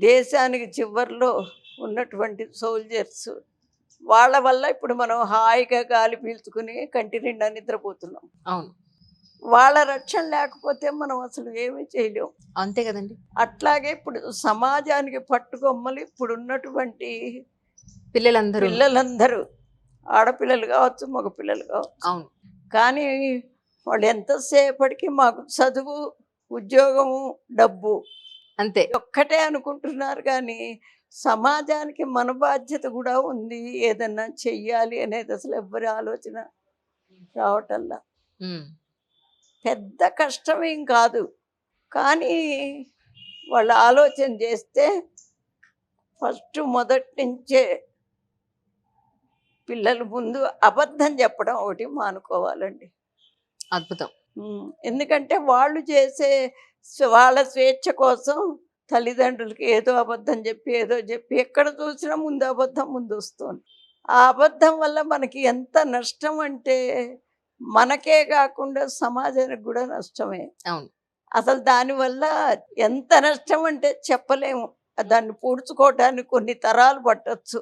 దేశానికి చివర్లో ఉన్నటువంటి సోల్జర్స్ వాళ్ళ వల్ల ఇప్పుడు మనం హాయిగా గాలి పీల్చుకుని కంటి నిండా నిద్రపోతున్నాం. అవును. వాళ్ళ రక్షణ లేకపోతే మనం అసలు ఏమీ చేయలేం. అంతే కదండీ! అట్లాగే ఇప్పుడు సమాజానికి పట్టుకొమ్మలు ఇప్పుడున్నటువంటి పిల్లలందరూను. పిల్లలందరూ ఆడపిల్లలు కావచ్చు, మగపిల్లలు కావచ్చు. అవును. కానీ వాళ్ళు ఎంతసేపటికి మాకు చదువు, ఉద్యోగము, డబ్బు అంతే. ఒక్కటే అనుకుంటున్నారు కానీ సమాజానికి మన బాధ్యత కూడా ఉంది. ఏదన్నా చెయ్యాలి అనేది అసలు ఎవ్వరి ఆలోచన రావటంలా. హ్మ్. పెద్ద కష్టమేం కాదు. కానీ వాళ్ళు ఆలోచన చేస్తే ఫస్ట్ మొదటి నుంచే పిల్లల ముందు అబద్ధం చెప్పడం ఒకటి మానుకోవాలండి. అద్భుతం. ఎందుకంటే వాళ్ళు చేసే వాళ్ళ స్వేచ్ఛ కోసం తల్లిదండ్రులకి ఏదో అబద్ధం చెప్పి, ఏదో చెప్పి ఎక్కడ చూసినా ముందు అబద్ధం ముందొస్తోంది. ఆ అబద్ధం వల్ల మనకి ఎంత నష్టం అంటే, మనకే కాకుండా సమాజానికి కూడా నష్టమే. అవును. అసలు దానివల్ల ఎంత నష్టం అంటే చెప్పలేము. దాన్ని పూడ్చుకోవటానికి కొన్ని తరాలు పట్టొచ్చు.